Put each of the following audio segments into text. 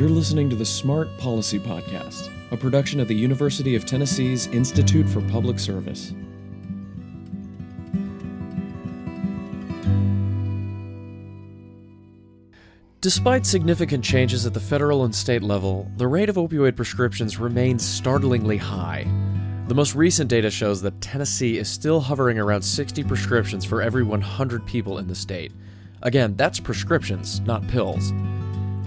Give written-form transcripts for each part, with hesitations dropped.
You're listening to the Smart Policy Podcast, a production of the University of Tennessee's Institute for Public Service. Despite significant changes at the federal and state level, the rate of opioid prescriptions remains startlingly high. The most recent data shows that Tennessee is still hovering around 60 prescriptions for every 100 people in the state. Again, that's prescriptions, not pills.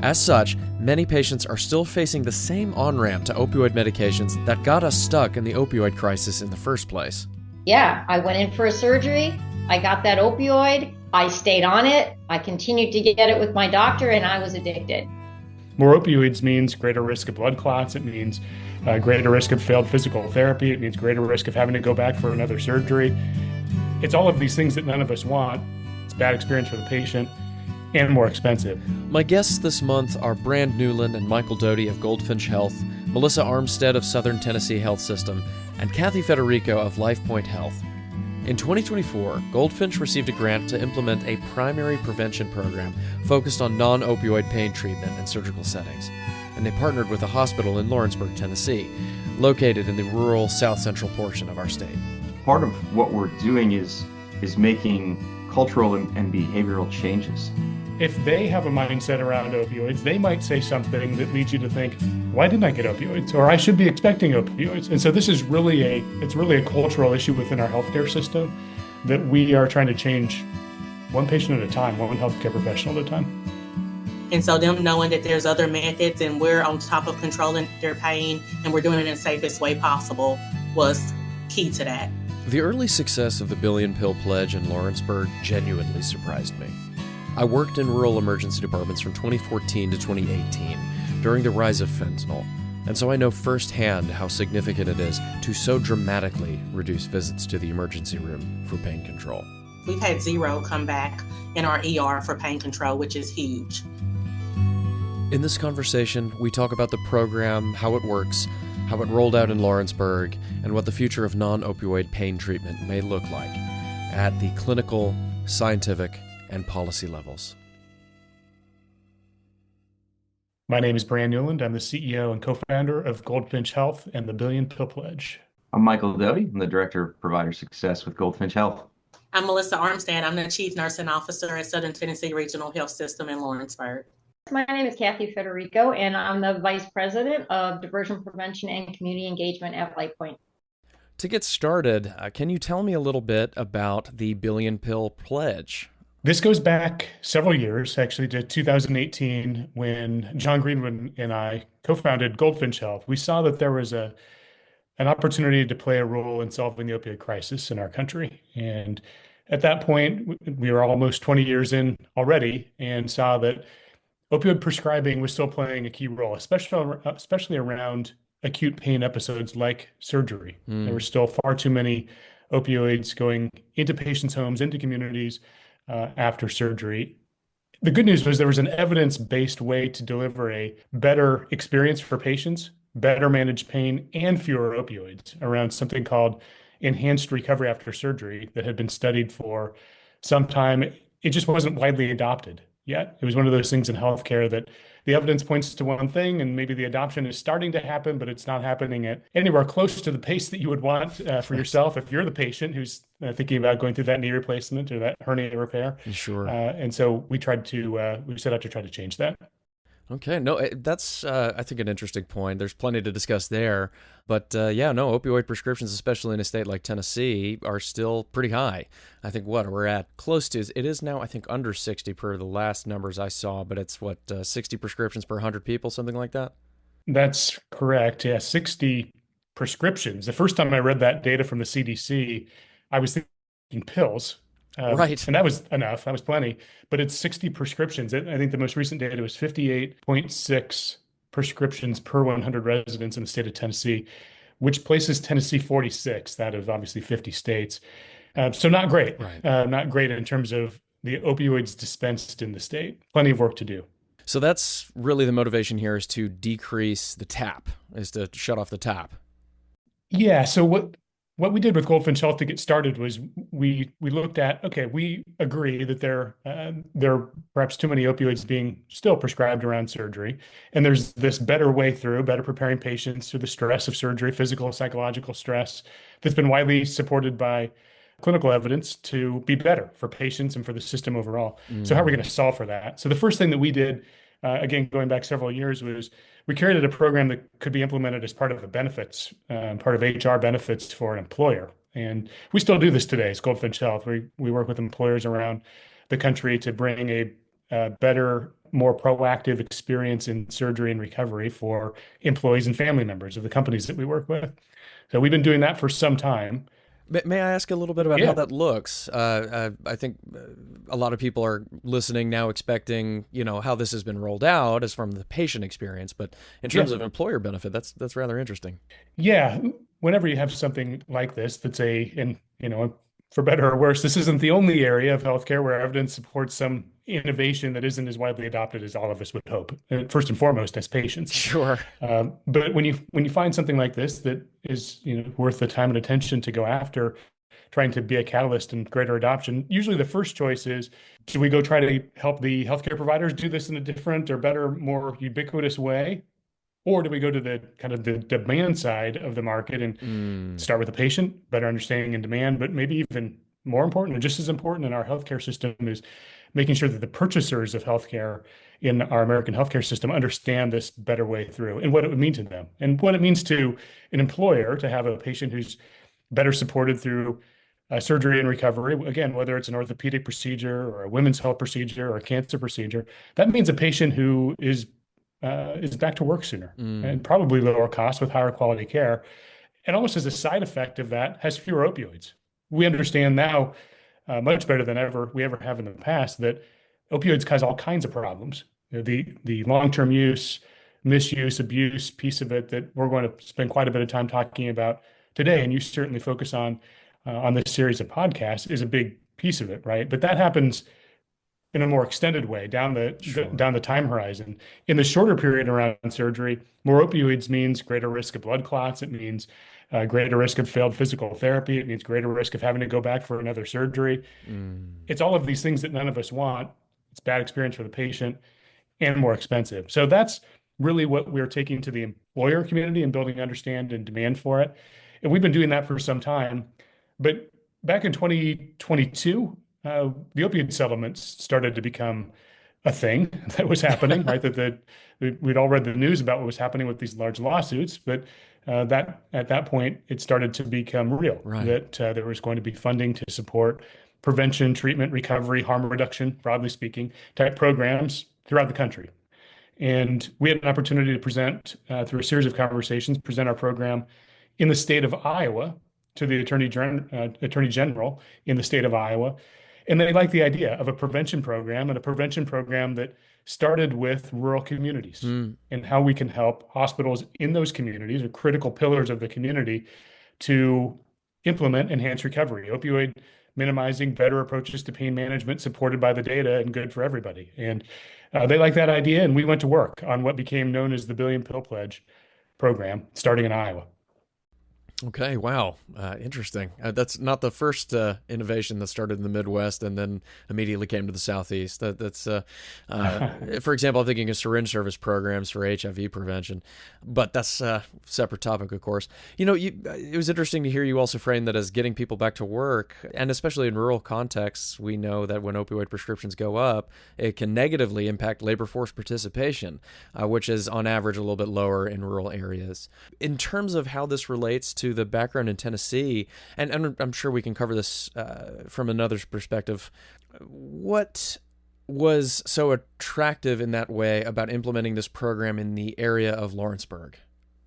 As such, many patients are still facing the same on-ramp to opioid medications that got us stuck in the opioid crisis in the first place. Yeah, I went in for a surgery. I got that opioid. I stayed on it. I continued to get it with my doctor, and I was addicted. More opioids means greater risk of blood clots. It means greater risk of failed physical therapy. It means greater risk of having to go back for another surgery. It's all of these things that none of us want. It's a bad experience for the patient and more expensive. My guests this month are Brand Newland and Michael Doty of Goldfinch Health, Melissa Armstead of Southern Tennessee Health System, and Kathy Federico of Lifepoint Health. In 2024, Goldfinch received a grant to implement a primary prevention program focused on non-opioid pain treatment in surgical settings, and they partnered with a hospital in Lawrenceburg, Tennessee, located in the rural south-central portion of our state. Part of what we're doing is making cultural and behavioral changes. If they have a mindset around opioids, they might say something that leads you to think, why didn't I get opioids? Or I should be expecting opioids. And so this is really a cultural issue within our healthcare system that we are trying to change one patient at a time, one healthcare professional at a time. And so them knowing that there's other methods and we're on top of controlling their pain and we're doing it in the safest way possible was key to that. The early success of the Billion Pill Pledge in Lawrenceburg genuinely surprised me. I worked in rural emergency departments from 2014 to 2018 during the rise of fentanyl, and so I know firsthand how significant it is to so dramatically reduce visits to the emergency room for pain control. We've had 0 come back in our ER for pain control, which is huge. In this conversation, we talk about the program, how it works, how it rolled out in Lawrenceburg, and what the future of non-opioid pain treatment may look like at the clinical, scientific, and policy levels. My name is Brand Newland. I'm the CEO and co-founder of Goldfinch Health and the Billion Pill Pledge. I'm Michael Doty. I'm the Director of Provider Success with Goldfinch Health. I'm Melissa Armstead. I'm the Chief Nursing Officer at Southern Tennessee Regional Health System in Lawrenceburg. My name is Kathy Federico, and I'm the Vice President of Diversion Prevention and Community Engagement at Lifepoint. To get started, can you tell me a little bit about the Billion Pill Pledge? This goes back several years, actually, to 2018, when John Greenwood and I co-founded Goldfinch Health. We saw that there was an opportunity to play a role in solving the opioid crisis in our country. And at that point, we were almost 20 years in already and saw that opioid prescribing was still playing a key role, especially around acute pain episodes like surgery. There were still far too many opioids going into patients' homes, into communities, after surgery. The good news was there was an evidence-based way to deliver a better experience for patients, better managed pain, and fewer opioids around something called enhanced recovery after surgery that had been studied for some time. It just wasn't widely adopted yet. It was one of those things in healthcare that the evidence points to one thing, and maybe the adoption is starting to happen, but it's not happening at anywhere close to the pace that you would want for yourself if you're the patient who's thinking about going through that knee replacement or that hernia repair. Sure. And so we set out to try to change that. Okay, no, that's, I think, an interesting point. There's plenty to discuss there. But opioid prescriptions, especially in a state like Tennessee, are still pretty high. I think we're at close to, it is now, I think, under 60 per the last numbers I saw, but it's 60 prescriptions per 100 people, something like that? That's correct. Yeah, 60 prescriptions. The first time I read that data from the CDC, I was thinking pills. Right. And that was enough. That was plenty. But it's 60 prescriptions. I think the most recent data was 58.6 prescriptions per 100 residents in the state of Tennessee, which places Tennessee 46th out of obviously 50 states. So not great. Right. Not great in terms of the opioids dispensed in the state. Plenty of work to do. So that's really the motivation here, is to decrease the tap, is to shut off the tap. Yeah. So what we did with Goldfinch Health to get started was we looked at, okay, we agree that there are perhaps too many opioids being still prescribed around surgery, and there's this better way through, better preparing patients through the stress of surgery, physical, psychological stress, that's been widely supported by clinical evidence to be better for patients and for the system overall. So how are we going to solve for that? So the first thing that we did, again, going back several years, was we created a program that could be implemented as part of the benefits, part of HR benefits for an employer. And we still do this today as Goldfinch Health. We work with employers around the country to bring a better, more proactive experience in surgery and recovery for employees and family members of the companies that we work with. So we've been doing that for some time. May I ask a little bit about how Yeah. that looks? I think a lot of people are listening now expecting, how this has been rolled out as from the patient experience, but in terms Yeah. of employer benefit, that's rather interesting. Yeah, whenever you have something like this, for better or worse, this isn't the only area of healthcare where evidence supports some innovation that isn't as widely adopted as all of us would hope. First and foremost, as patients. Sure. But when you find something like this that is, worth the time and attention to go after, trying to be a catalyst in greater adoption, usually the first choice is, do we go try to help the healthcare providers do this in a different or better, more ubiquitous way? Or do we go to the kind of the demand side of the market and start with the patient, better understanding and demand, but maybe even more important and just as important in our healthcare system is making sure that the purchasers of healthcare in our American healthcare system understand this better way through and what it would mean to them and what it means to an employer to have a patient who's better supported through surgery and recovery. Again, whether it's an orthopedic procedure or a women's health procedure or a cancer procedure, that means a patient who is back to work sooner and probably lower cost with higher quality care. And almost as a side effect of that, has fewer opioids. We understand now much better than we ever have in the past that opioids cause all kinds of problems. The long-term use, misuse, abuse piece of it that we're going to spend quite a bit of time talking about today, and you certainly focus on this series of podcasts, is a big piece of it, right? But that happens in a more extended way down the time horizon. In the shorter period around surgery, more opioids means greater risk of blood clots. It means greater risk of failed physical therapy. It means greater risk of having to go back for another surgery. It's all of these things that none of us want. It's bad experience for the patient and more expensive. So that's really what we're taking to the employer community and building understand and demand for it. And we've been doing that for some time. But back in 2022, the opioid settlements started to become a thing that was happening, right? We'd all read the news about what was happening with these large lawsuits, but that at that point it started to become real. Right. That there was going to be funding to support prevention, treatment, recovery, harm reduction, broadly speaking, type programs throughout the country. And we had an opportunity to present through a series of conversations, present our program in the state of Iowa to the Attorney General in the state of Iowa. And they liked the idea of a prevention program, and a prevention program that started with rural communities and how we can help hospitals in those communities, or critical pillars of the community, to implement enhanced recovery, opioid minimizing, better approaches to pain management supported by the data and good for everybody. And they liked that idea, and we went to work on what became known as the Billion Pill Pledge program, starting in Iowa. Okay, wow. Interesting. That's not the first innovation that started in the Midwest and then immediately came to the Southeast. That's for example, I'm thinking of syringe service programs for HIV prevention, but that's a separate topic, of course. It was interesting to hear you also frame that as getting people back to work, and especially in rural contexts, we know that when opioid prescriptions go up, it can negatively impact labor force participation, which is on average a little bit lower in rural areas. In terms of how this relates to the background in Tennessee, and I'm sure we can cover this from another perspective, what was so attractive in that way about implementing this program in the area of Lawrenceburg?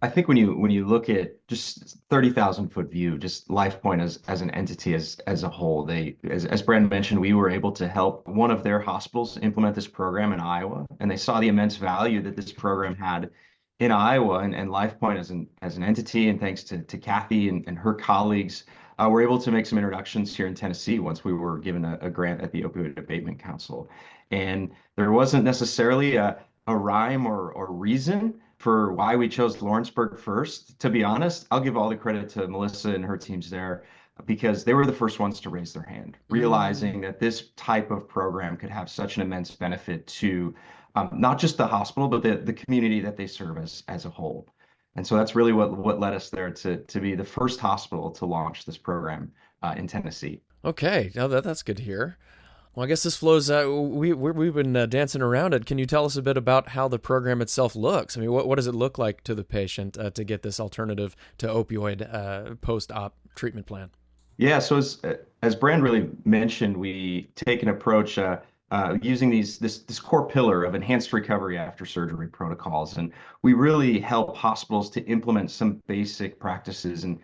I think when you look at just 30,000-foot view, just Lifepoint as an entity as a whole, as Brandon mentioned, we were able to help one of their hospitals implement this program in Iowa, and they saw the immense value that this program had in Iowa, and Lifepoint as an entity, and thanks to Kathy and her colleagues, we're able to make some introductions here in Tennessee once we were given a grant at the Opioid Abatement Council. And there wasn't necessarily a rhyme or reason for why we chose Lawrenceburg first, to be honest, I'll give all the credit to Melissa and her teams there because they were the first ones to raise their hand, realizing that this type of program could have such an immense benefit to not just the hospital, but the community that they serve as a whole. And so that's really what led us there to be the first hospital to launch this program in Tennessee. Okay, now that's good to hear. Well, I guess this flows. We've been dancing around it. Can you tell us a bit about how the program itself looks? I mean, what does it look like to the patient to get this alternative to opioid post-op treatment plan? Yeah, so as Brand really mentioned, we take an approach using this core pillar of enhanced recovery after surgery protocols, and we really help hospitals to implement some basic practices and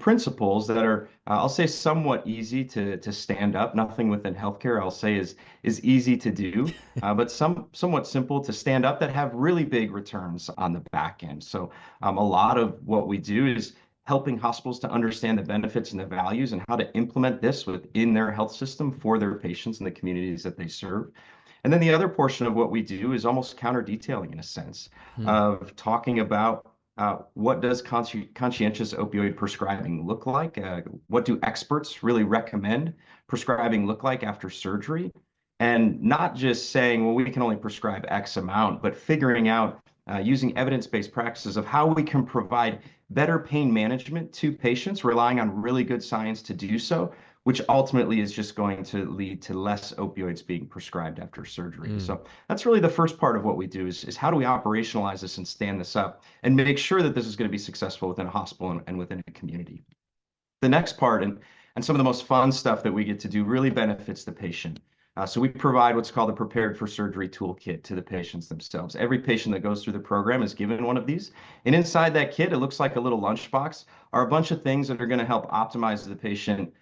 principles that are, I'll say, somewhat easy to stand up. Nothing within healthcare, I'll say, is easy to do, but somewhat simple to stand up that have really big returns on the back end. So a lot of what we do is helping hospitals to understand the benefits and the values and how to implement this within their health system for their patients and the communities that they serve. And then the other portion of what we do is almost counter detailing in a sense of talking about what does conscientious opioid prescribing look like? What do experts really recommend prescribing look like after surgery? And not just saying, well, we can only prescribe X amount, but figuring out using evidence-based practices of how we can provide better pain management to patients, relying on really good science to do so, which ultimately is just going to lead to less opioids being prescribed after surgery. So that's really the first part of what we do is how do we operationalize this and stand this up and make sure that this is going to be successful within a hospital and within a community. The next part and some of the most fun stuff that we get to do really benefits the patient. So we provide what's called a prepared for surgery toolkit to the patients themselves. Every patient that goes through the program is given one of these. And inside that kit, it looks like a little lunchbox, are a bunch of things that are going to help optimize the patient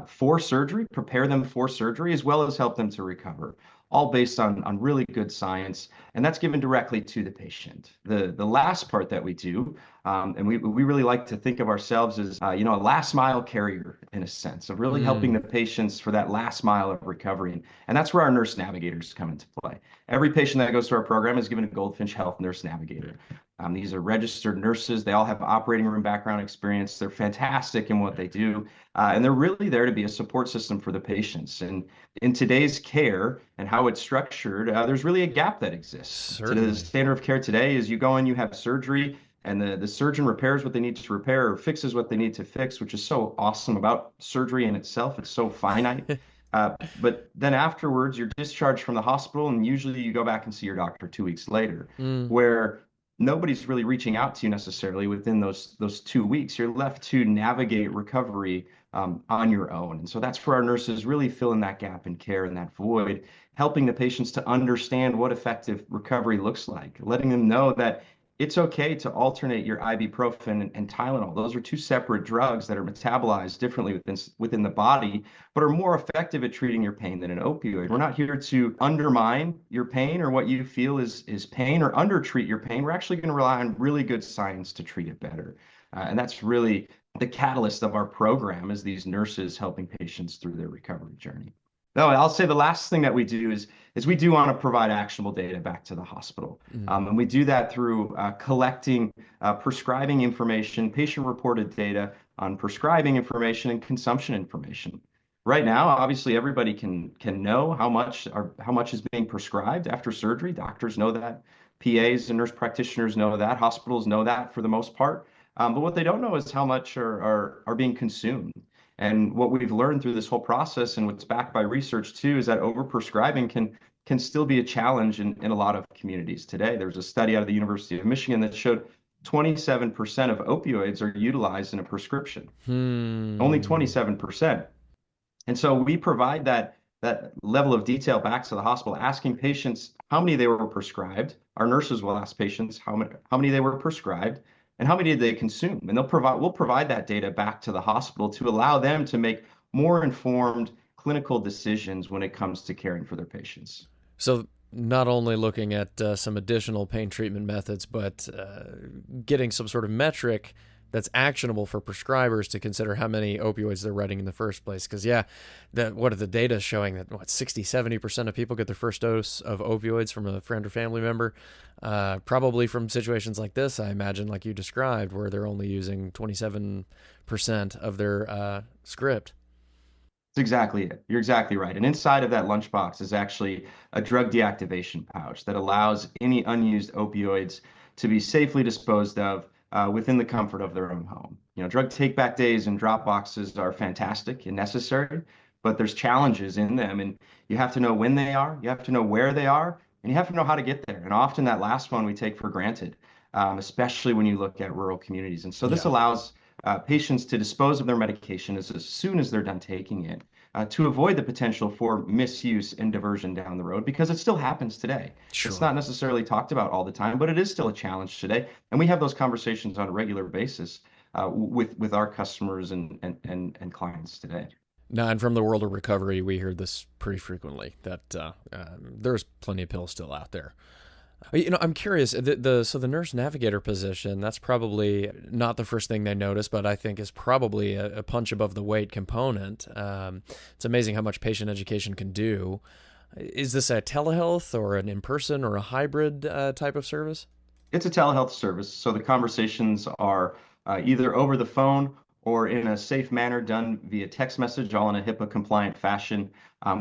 for surgery, prepare them for surgery, as well as help them to recover, all based on really good science. And that's given directly to the patient. The last part that we do, and we really like to think of ourselves as, a last mile carrier in a sense of really helping the patients for that last mile of recovery. And that's where our nurse navigators come into play. Every patient that goes through our program is given a Goldfinch Health nurse navigator. These are registered nurses. They all have operating room background experience. They're fantastic in what they do. And they're really there to be a support system for the patients. And in today's care and how it's structured, there's really a gap that exists. The standard of care today is you go in, you have surgery, and the surgeon repairs what they need to repair or fixes what they need to fix, which is so awesome about surgery in itself. It's so finite. But then afterwards, you're discharged from the hospital, and usually you go back and see your doctor 2 weeks later, where nobody's really reaching out to you necessarily within those 2 weeks. You're left to navigate recovery on your own. And so that's for our nurses really filling that gap in care and that void, helping the patients to understand what effective recovery looks like, letting them know that it's okay to alternate your ibuprofen and Tylenol. Those are two separate drugs that are metabolized differently within the body, but are more effective at treating your pain than an opioid. We're not here to undermine your pain or what you feel is pain or undertreat your pain. We're actually going to rely on really good science to treat it better. And that's really the catalyst of our program is these nurses helping patients through their recovery journey. No, I'll say the last thing that we do is we do want to provide actionable data back to the hospital. And we do that through collecting prescribing information, patient-reported data on prescribing information and consumption information. Right now, obviously, everybody can know how much is being prescribed after surgery. Doctors know that. PAs and nurse practitioners know that. Hospitals know that for the most part. But what they don't know is how much are being consumed. And what we've learned through this whole process and what's backed by research too is that overprescribing can still be a challenge in a lot of communities today. There's a study out of the University of Michigan that showed 27% of opioids are utilized in a prescription. Only 27%. And so we provide that level of detail back to the hospital, asking patients how many they were prescribed. Our nurses will ask patients how many they were prescribed and how many did they consume. And we'll provide that data back to the hospital to allow them to make more informed clinical decisions when it comes to caring for their patients. So not only looking at some additional pain treatment methods, but getting some sort of metric that's actionable for prescribers to consider how many opioids they're writing in the first place. Because, what are the data showing that 60-70% of people get their first dose of opioids from a friend or family member, probably from situations like this, I imagine, like you described, where they're only using 27% of their script. That's exactly it. You're exactly right. And inside of that lunchbox is actually a drug deactivation pouch that allows any unused opioids to be safely disposed of within the comfort of their own home. Drug take-back days and drop boxes are fantastic and necessary, but there's challenges in them, and you have to know when they are, you have to know where they are, and you have to know how to get there. And often that last one we take for granted, especially when you look at rural communities. And so this allows patients to dispose of their medication as soon as they're done taking it, to avoid the potential for misuse and diversion down the road, because it still happens today. Sure. It's not necessarily talked about all the time, but it is still a challenge today. And we have those conversations on a regular basis with our customers and clients today. No, and from the world of recovery, we hear this pretty frequently, that there's plenty of pills still out there. I'm curious, so the nurse navigator position, that's probably not the first thing they notice, but I think is probably a punch above the weight component. It's amazing how much patient education can do. Is this a telehealth or an in-person or a hybrid type of service? It's a telehealth service, so the conversations are either over the phone or in a safe manner done via text message, all in a HIPAA-compliant fashion.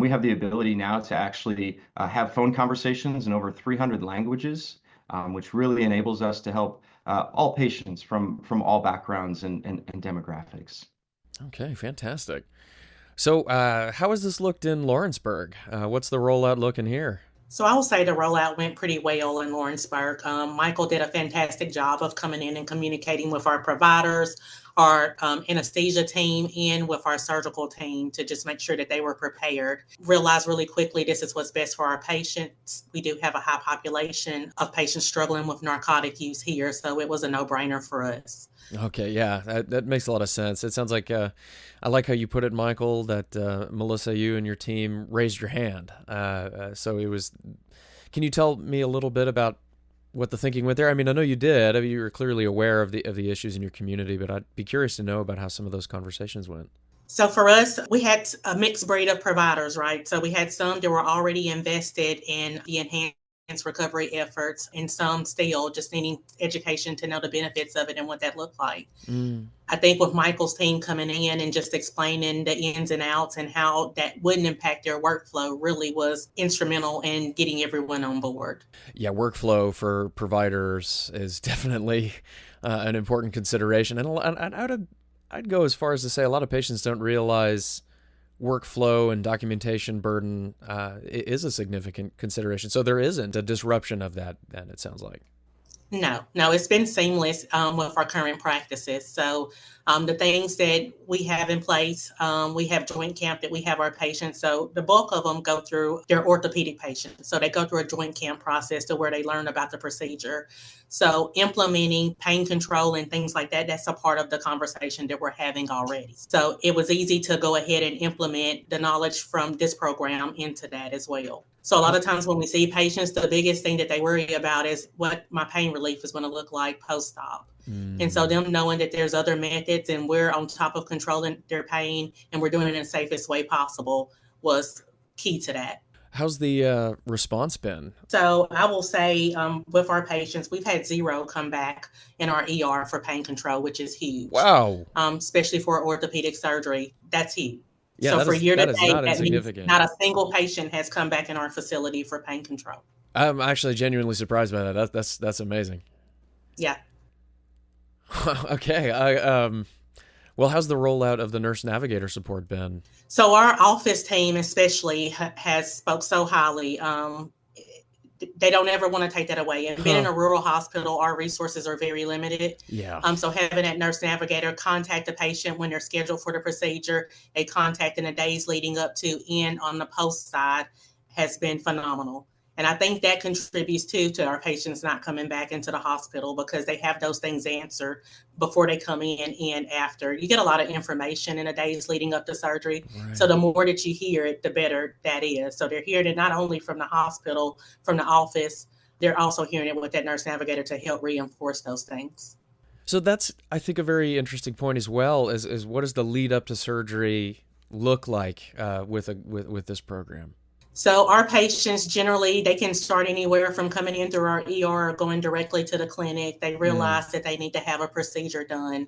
We have the ability now to actually have phone conversations in over 300 languages, which really enables us to help all patients from all backgrounds and demographics. Okay, fantastic. So how has this looked in Lawrenceburg? What's the rollout looking here? So I will say the rollout went pretty well in Lawrenceburg. Michael did a fantastic job of coming in and communicating with our providers, our anesthesia team, and with our surgical team to just make sure that they were prepared. Realized really quickly this is what's best for our patients. We do have a high population of patients struggling with narcotic use here, so it was a no-brainer for us. Okay, yeah, that makes a lot of sense. It sounds like, I like how you put it, Michael, that Melissa, you and your team raised your hand. So it was, can you tell me a little bit about what the thinking went there? I mean, I know you did. I mean, you were clearly aware of the issues in your community, but I'd be curious to know about how some of those conversations went. So for us, we had a mixed breed of providers, right? So we had some that were already invested in the enhanced recovery efforts, and some still just needing education to know the benefits of it and what that looked like. I think with Michael's team coming in and just explaining the ins and outs and how that wouldn't impact their workflow really was instrumental in getting everyone on board. Yeah, workflow for providers is definitely an important consideration. And I'd go as far as to say a lot of patients don't realize workflow and documentation burden is a significant consideration. So there isn't a disruption of that, then, it sounds like. No, it's been seamless with our current practices. So the things that we have in place, we have joint camp that we have our patients. So the bulk of them go through their orthopedic patients. So they go through a joint camp process to where they learn about the procedure. So implementing pain control and things like that, that's a part of the conversation that we're having already. So it was easy to go ahead and implement the knowledge from this program into that as well. So a lot of times when we see patients, the biggest thing that they worry about is what my pain relief is going to look like post-op. And so them knowing that there's other methods and we're on top of controlling their pain and we're doing it in the safest way possible was key to that. How's the response been? So I will say with our patients, we've had 0 come back in our ER for pain control, which is huge. Wow. Especially for orthopedic surgery. That's huge. Yeah, so for year to date, that means not a single patient has come back in our facility for pain control. I'm actually genuinely surprised by that. That's amazing. Yeah. Okay. Well, how's the rollout of the nurse navigator support been? So our office team especially has spoke so highly. They don't ever want to take that away. And being in a rural hospital, our resources are very limited. Yeah. So having that nurse navigator contact the patient when they're scheduled for the procedure, a contact in the days leading up to and on the post side has been phenomenal. And I think that contributes too to our patients not coming back into the hospital because they have those things answered before they come in and after. You get a lot of information in the days leading up to surgery. Right. So the more that you hear it, the better that is. So they're hearing it not only from the hospital, from the office, they're also hearing it with that nurse navigator to help reinforce those things. So that's, I think, a very interesting point as well. Is what does the lead up to surgery look like with this program? So our patients generally, they can start anywhere from coming in through our ER or going directly to the clinic. They realize that they need to have a procedure done.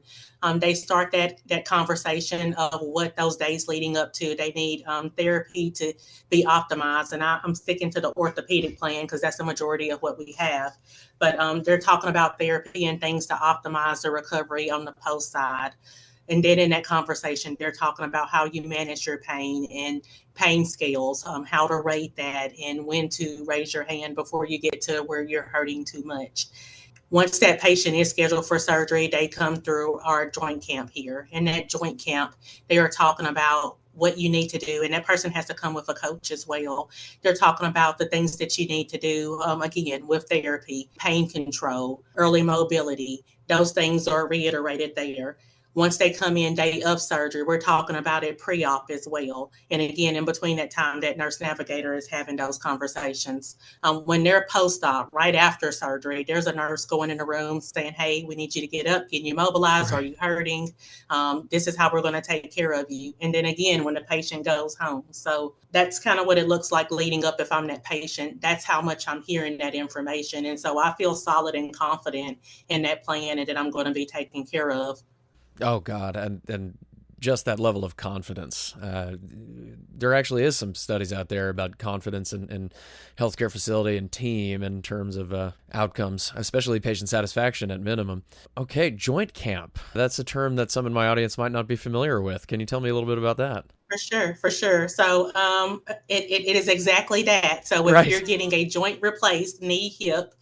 They start that conversation of what those days leading up to. They need therapy to be optimized. And I'm sticking to the orthopedic plan because that's the majority of what we have. But they're talking about therapy and things to optimize the recovery on the post side. And then in that conversation, they're talking about how you manage your pain and pain scales, how to rate that and when to raise your hand before you get to where you're hurting too much. Once that patient is scheduled for surgery, they come through our joint camp here. In that joint camp, they are talking about what you need to do. And that person has to come with a coach as well. They're talking about the things that you need to do, again, with therapy, pain control, early mobility. Those things are reiterated there. Once they come in day of surgery, we're talking about it pre-op as well. And again, in between that time, that nurse navigator is having those conversations. When they're post-op, right after surgery, there's a nurse going in the room saying, hey, we need you to get up, getting you mobilized. Are you hurting? This is how we're going to take care of you. And then again, when the patient goes home. So that's kind of what it looks like leading up if I'm that patient. That's how much I'm hearing that information. And so I feel solid and confident in that plan and that I'm going to be taken care of. Oh God, and just that level of confidence. There actually is some studies out there about confidence in healthcare facility and team in terms of outcomes, especially patient satisfaction at minimum. Okay, joint camp. That's a term that some in my audience might not be familiar with. Can you tell me a little bit about that? For sure. So it is exactly that. So if you're getting a joint replaced, knee, hip,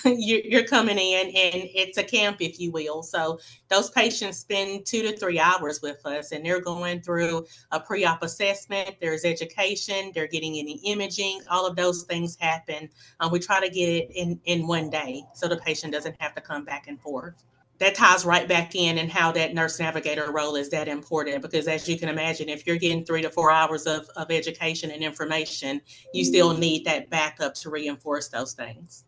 you're coming in and it's a camp, if you will. So those patients spend 2 to 3 hours with us and they're going through a pre-op assessment. There's education. They're getting any imaging. All of those things happen. We try to get it in one day so the patient doesn't have to come back and forth. That ties right back in and how that nurse navigator role is that important, because as you can imagine, if you're getting 3 to 4 hours of education and information, you still need that backup to reinforce those things.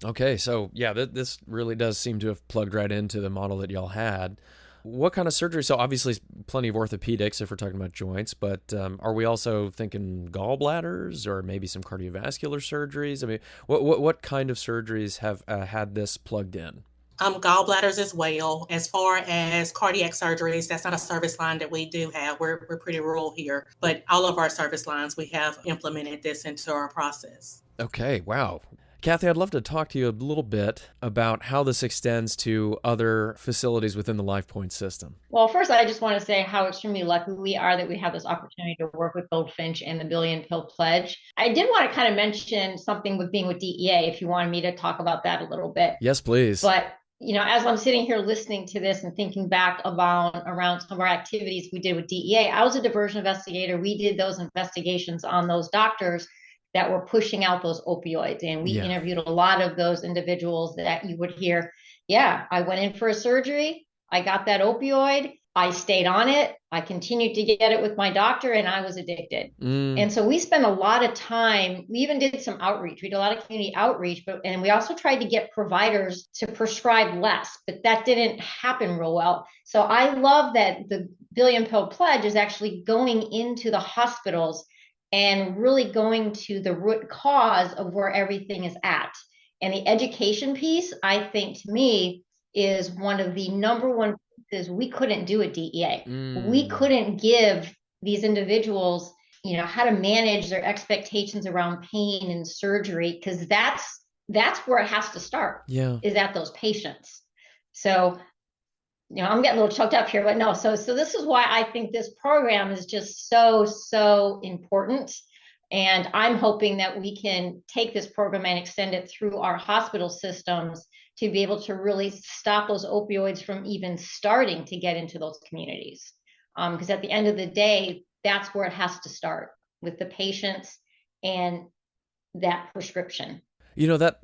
Okay, so yeah, this really does seem to have plugged right into the model that y'all had. What kind of surgery? So obviously plenty of orthopedics if we're talking about joints, but are we also thinking gallbladders or maybe some cardiovascular surgeries? I mean, what kind of surgeries have had this plugged in? Gallbladders as well. As far as cardiac surgeries, that's not a service line that we do have. We're pretty rural here, but all of our service lines, we have implemented this into our process. Okay, wow. Kathy, I'd love to talk to you a little bit about how this extends to other facilities within the Lifepoint system. Well, first, I just want to say how extremely lucky we are that we have this opportunity to work with Goldfinch and the Billion Pill Pledge. I did want to kind of mention something with being with DEA, if you wanted me to talk about that a little bit. Yes, please. But as I'm sitting here listening to this and thinking back around some of our activities we did with DEA, I was a diversion investigator. We did those investigations on those doctors that were pushing out those opioids. And we interviewed a lot of those individuals that you would hear, I went in for a surgery. I got that opioid. I stayed on it. I continued to get it with my doctor and I was addicted. And so we spent a lot of time. We even did some outreach. We did a lot of community outreach, and we also tried to get providers to prescribe less, but that didn't happen real well. So I love that the Billion Pill Pledge is actually going into the hospitals and really going to the root cause of where everything is at. And the education piece, I think, to me, is one of the number one pieces we couldn't do at DEA. We couldn't give these individuals, how to manage their expectations around pain and surgery, because that's where it has to start, is at those patients. So I'm getting a little choked up here, but no. So this is why I think this program is just so important. And I'm hoping that we can take this program and extend it through our hospital systems to be able to really stop those opioids from even starting to get into those communities. Because at the end of the day, that's where it has to start, with the patients and that prescription. That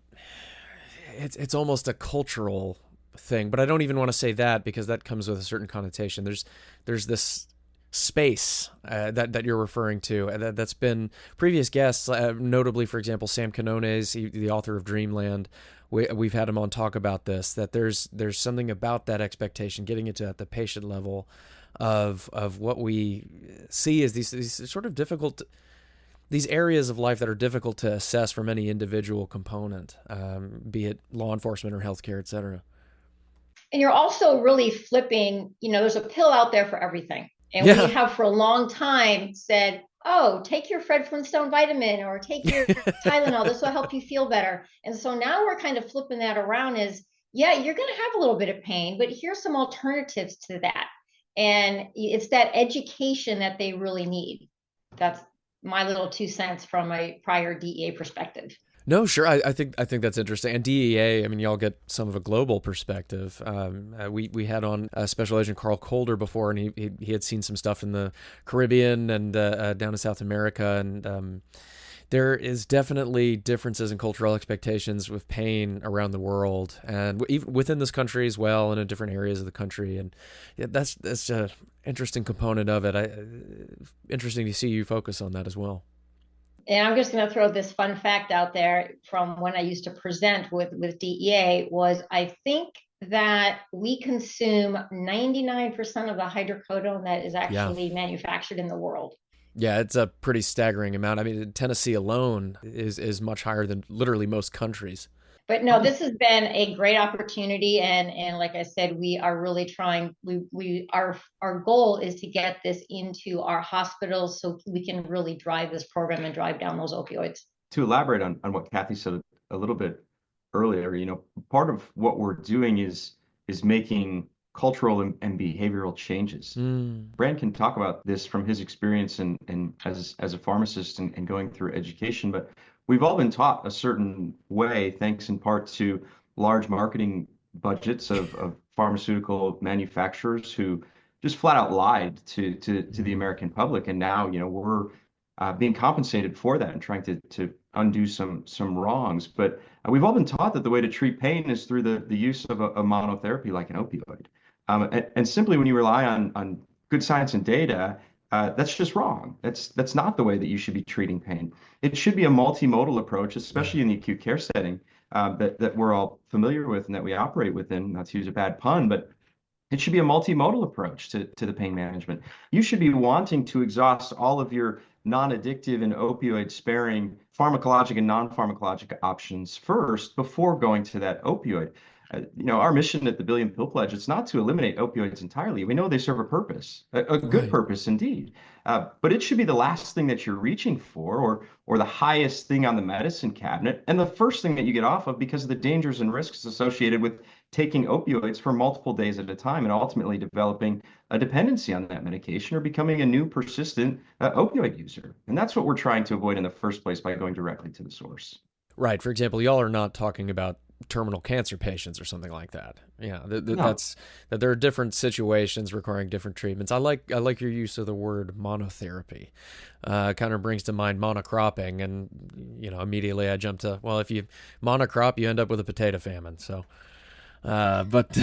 it's almost a cultural thing, but I don't even want to say that because that comes with a certain connotation. There's this space that you're referring to. That's been previous guests, notably, for example, Sam Quinones, the author of Dreamland. We've had him on talk about this, that there's something about that expectation, getting it to at the patient level of what we see as these sort of difficult, these areas of life that are difficult to assess from any individual component, be it law enforcement or healthcare, et cetera. And you're also really flipping, there's a pill out there for everything. And Yeah. we have for a long time said, oh, take your Fred Flintstone vitamin or take your Tylenol. This will help you feel better. And so now we're kind of flipping that around is, yeah, you're going to have a little bit of pain, but here's some alternatives to that. And it's that education that they really need. That's my little 2 cents from a prior DEA perspective. No, sure. I think that's interesting. And DEA, I mean, y'all get some of a global perspective. We had on Special Agent Carl Colder before, and he had seen some stuff in the Caribbean and down in South America, and there is definitely differences in cultural expectations with pain around the world, and even within this country as well, and in different areas of the country. And yeah, that's an interesting component of it. Interesting to see you focus on that as well. And I'm just going to throw this fun fact out there from when I used to present with DEA was I think that we consume 99% of the hydrocodone that is actually manufactured in the world. Yeah, it's a pretty staggering amount. I mean, Tennessee alone is much higher than literally most countries. But no, this has been a great opportunity, and like I said, we are really trying. Our goal is to get this into our hospitals so we can really drive this program and drive down those opioids. To elaborate on what Kathy said a little bit earlier, part of what we're doing is making cultural and behavioral changes. Brand can talk about this from his experience and as a pharmacist and going through education, but we've all been taught a certain way, thanks in part to large marketing budgets of pharmaceutical manufacturers who just flat out lied to the American public. And now, we're being compensated for that and trying to undo some wrongs. But we've all been taught that the way to treat pain is through the use of a monotherapy like an opioid. And simply when you rely on good science and data, that's just wrong. That's not the way that you should be treating pain. It should be a multimodal approach, especially in the acute care setting that we're all familiar with and that we operate within, not to use a bad pun, but it should be a multimodal approach to the pain management. You should be wanting to exhaust all of your non-addictive and opioid-sparing pharmacologic and non-pharmacologic options first before going to that opioid. Our mission at the Billion Pill Pledge, it's not to eliminate opioids entirely. We know they serve a purpose, a good purpose indeed. But it should be the last thing that you're reaching for or the highest thing on the medicine cabinet and the first thing that you get off of because of the dangers and risks associated with taking opioids for multiple days at a time and ultimately developing a dependency on that medication or becoming a new persistent opioid user. And that's what we're trying to avoid in the first place by going directly to the source. Right. For example, y'all are not talking about terminal cancer patients or something like that. Yeah, that's that there are different situations requiring different treatments. I like your use of the word monotherapy. Kind of brings to mind monocropping, and immediately I jump to, well, if you monocrop, you end up with a potato famine. So, but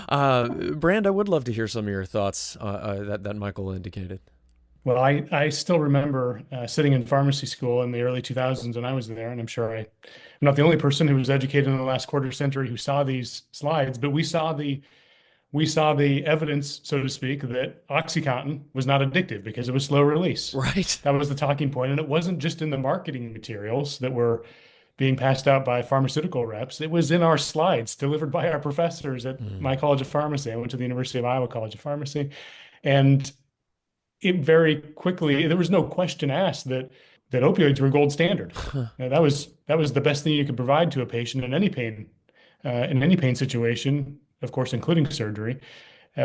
Brand, I would love to hear some of your thoughts that Michael indicated. Well, I still remember sitting in pharmacy school in the early 2000s when I was there, and I'm sure I'm not the only person who was educated in the last quarter century who saw these slides, but we saw the evidence, so to speak, that OxyContin was not addictive because it was slow release. Right. That was the talking point, and it wasn't just in the marketing materials that were being passed out by pharmaceutical reps. It was in our slides delivered by our professors at my College of Pharmacy. I went to the University of Iowa College of Pharmacy, and it very quickly, there was no question asked that opioids were gold standard. That was the best thing you could provide to a patient in any pain situation, of course, including surgery.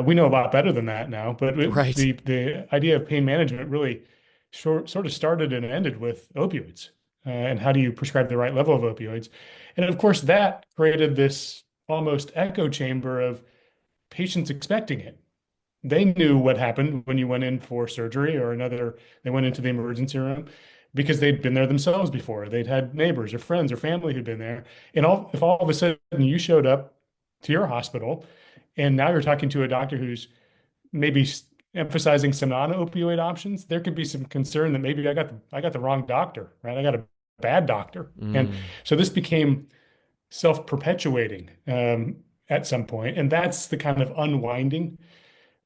We know a lot better than that now, but the idea of pain management really sort of started and ended with opioids and how do you prescribe the right level of opioids. And of course, that created this almost echo chamber of patients expecting it. They knew what happened when you went in for surgery or they went into the emergency room because they'd been there themselves before. They'd had neighbors or friends or family who'd been there. And if all of a sudden you showed up to your hospital and now you're talking to a doctor who's maybe emphasizing some non-opioid options, there could be some concern that maybe I got the wrong doctor, right? I got a bad doctor. And so this became self-perpetuating at some point. And that's the kind of unwinding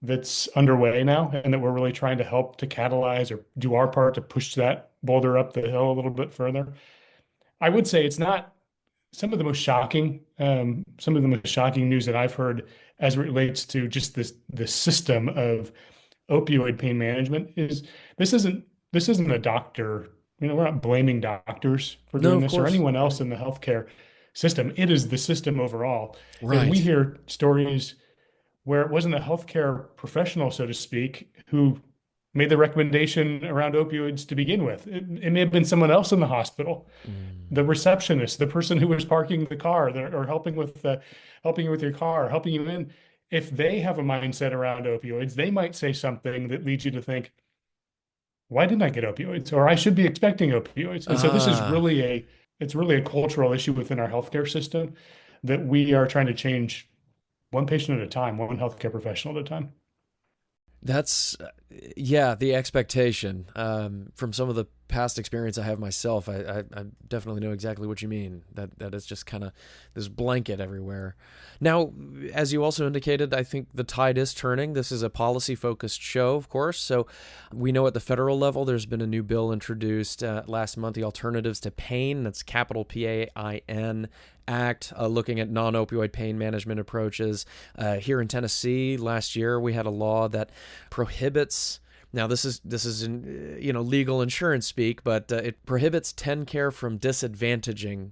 that's underway now, and that we're really trying to help to catalyze or do our part to push that boulder up the hill a little bit further. I would say it's not some of the most shocking, news that I've heard as it relates to just this system of opioid pain management is this isn't a doctor. We're not blaming doctors for No, doing of this or course. anyone else in the healthcare system. It is the system overall. And we Right. hear stories where it wasn't a healthcare professional, so to speak, who made the recommendation around opioids to begin with. It may have been someone else in the hospital, the receptionist, the person who was parking the car, or helping you with your car, helping you in. If they have a mindset around opioids, they might say something that leads you to think, why didn't I get opioids? Or I should be expecting opioids. And so this is Ah. it's really a cultural issue within our healthcare system that we are trying to change one patient at a time, one healthcare professional at a time. That's, yeah, the expectation. From some of the past experience I have myself, I definitely know exactly what you mean. That it's just kind of this blanket everywhere. Now, as you also indicated, I think the tide is turning. This is a policy-focused show, of course. So we know at the federal level, there's been a new bill introduced last month, the Alternatives to Pain. That's capital PAIN Act, looking at non-opioid pain management approaches. Here in Tennessee, last year we had a law that prohibits. Now this is legal insurance speak, but it prohibits TennCare from disadvantaging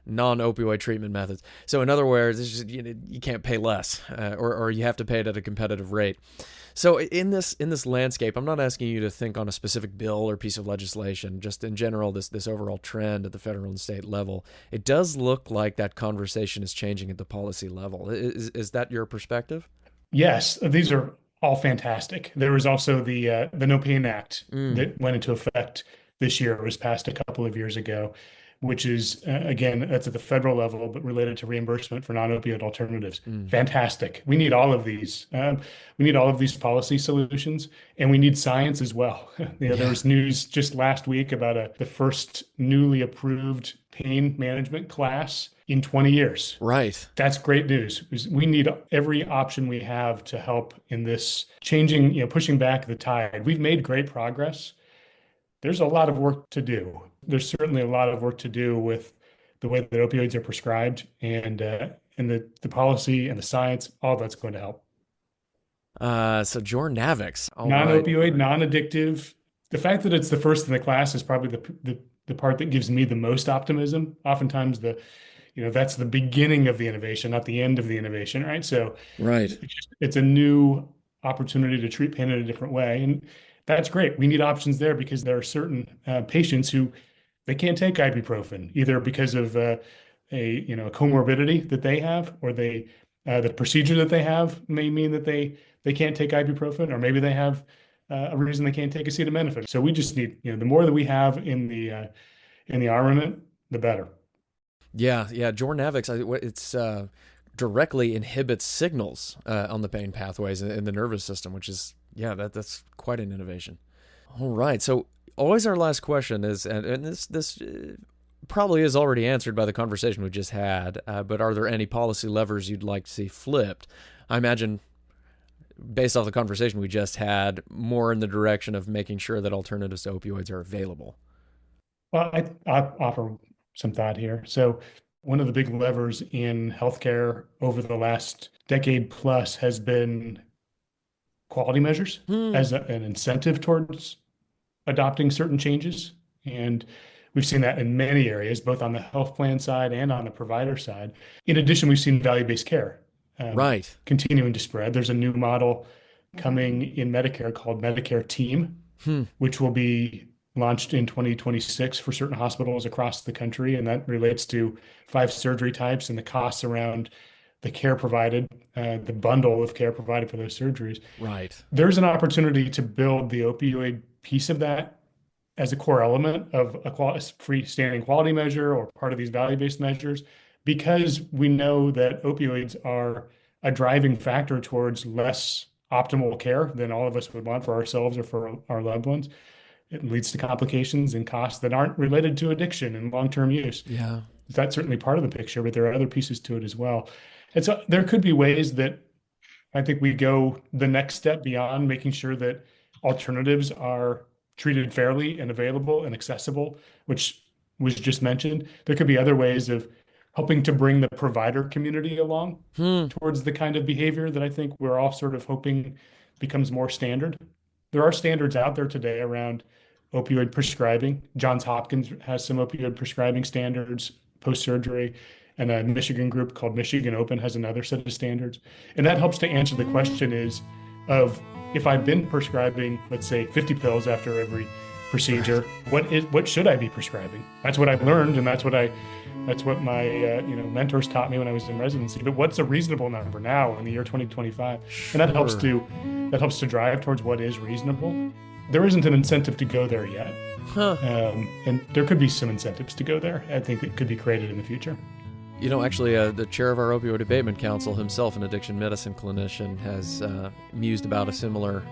non-opioid treatment methods. So in other words, it's just, you can't pay less, or you have to pay it at a competitive rate. So in this landscape, I'm not asking you to think on a specific bill or piece of legislation. Just in general, this overall trend at the federal and state level, it does look like that conversation is changing at the policy level. Is that your perspective? Yes, these are all fantastic. There was also the No Pain Act that went into effect this year. It was passed a couple of years ago, which is again, that's at the federal level, but related to reimbursement for non-opioid alternatives. Fantastic. We need all of these. We need all of these policy solutions, and we need science as well. There was news just last week about the first newly approved pain management class in 20 years. Right. That's great news. We need every option we have to help in this changing, pushing back the tide. We've made great progress. There's a lot of work to do. There's certainly a lot of work to do with the way that opioids are prescribed, and the policy and the science. All that's going to help. So Jornavix, all right. Non-opioid, non-addictive. The fact that it's the first in the class is probably the part that gives me the most optimism. Oftentimes that's the beginning of the innovation, not the end of the innovation, right? So Right. it's a new opportunity to treat pain in a different way. And that's great. We need options there because there are certain patients who they can't take ibuprofen, either because of a comorbidity that they have, or the procedure that they have may mean that they can't take ibuprofen, or maybe they have a reason they can't take acetaminophen. So we just need, the more that we have in the armament, the better. Yeah. Jornavix, it's directly inhibits signals on the pain pathways in the nervous system, which is, that's quite an innovation. All right. So always our last question is, and this probably is already answered by the conversation we just had, but are there any policy levers you'd like to see flipped? I imagine, based off the conversation we just had, more in the direction of making sure that alternatives to opioids are available. Well, I offer some thought here. So one of the big levers in healthcare over the last decade plus has been quality measures as an incentive towards adopting certain changes. And we've seen that in many areas, both on the health plan side and on the provider side. In addition, we've seen value-based care Right. continuing to spread. There's a new model coming in Medicare called Medicare Team, which will be launched in 2026 for certain hospitals across the country. And that relates to 5 surgery types and the costs around the care provided, the bundle of care provided for those surgeries. Right. There's an opportunity to build the opioid piece of that as a core element of a freestanding quality measure or part of these value-based measures, because we know that opioids are a driving factor towards less optimal care than all of us would want for ourselves or for our loved ones. It leads to complications and costs that aren't related to addiction and long-term use. Yeah. That's certainly part of the picture, but there are other pieces to it as well. And so there could be ways that I think we go the next step beyond making sure that alternatives are treated fairly and available and accessible, which was just mentioned. There could be other ways of helping to bring the provider community along towards the kind of behavior that I think we're all sort of hoping becomes more standard. There are standards out there today around opioid prescribing. Johns Hopkins has some opioid prescribing standards post-surgery, and a Michigan group called Michigan Open has another set of standards. And that helps to answer the question of if I've been prescribing, let's say 50 pills after every procedure, what should I be prescribing? That's what I've learned, and that's what my mentors taught me when I was in residency. But what's a reasonable number now in the year 2025? And that helps to drive towards what is reasonable. There isn't an incentive to go there yet. And there could be some incentives to go there. I think it could be created in the future. Actually, the chair of our Opioid Abatement Council, himself an addiction medicine clinician, has mused about a similar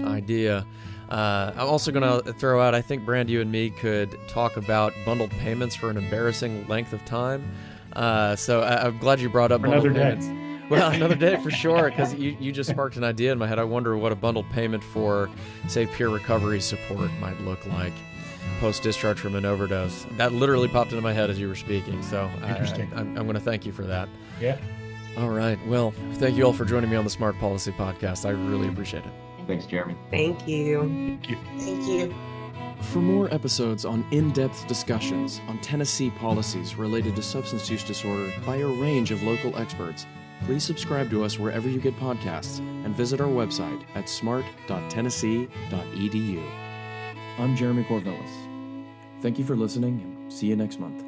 idea. I'm also going to throw out, I think, Brand, you and me could talk about bundled payments for an embarrassing length of time. So I'm glad you brought up bundled payments. Well, another day for sure, because you just sparked an idea in my head. I wonder what a bundled payment for, say, peer recovery support might look like post-discharge from an overdose. That literally popped into my head as you were speaking, so Interesting. I'm going to thank you for that. Yeah. All right. Well, thank you all for joining me on the Smart Policy Podcast. I really appreciate it. Thanks, Jeremy. Thank you. Thank you. Thank you. For more episodes on in-depth discussions on Tennessee policies related to substance use disorder by a range of local experts, please subscribe to us wherever you get podcasts and visit our website at smart.tennessee.edu. I'm Jeremy Corvelis. Thank you for listening, and see you next month.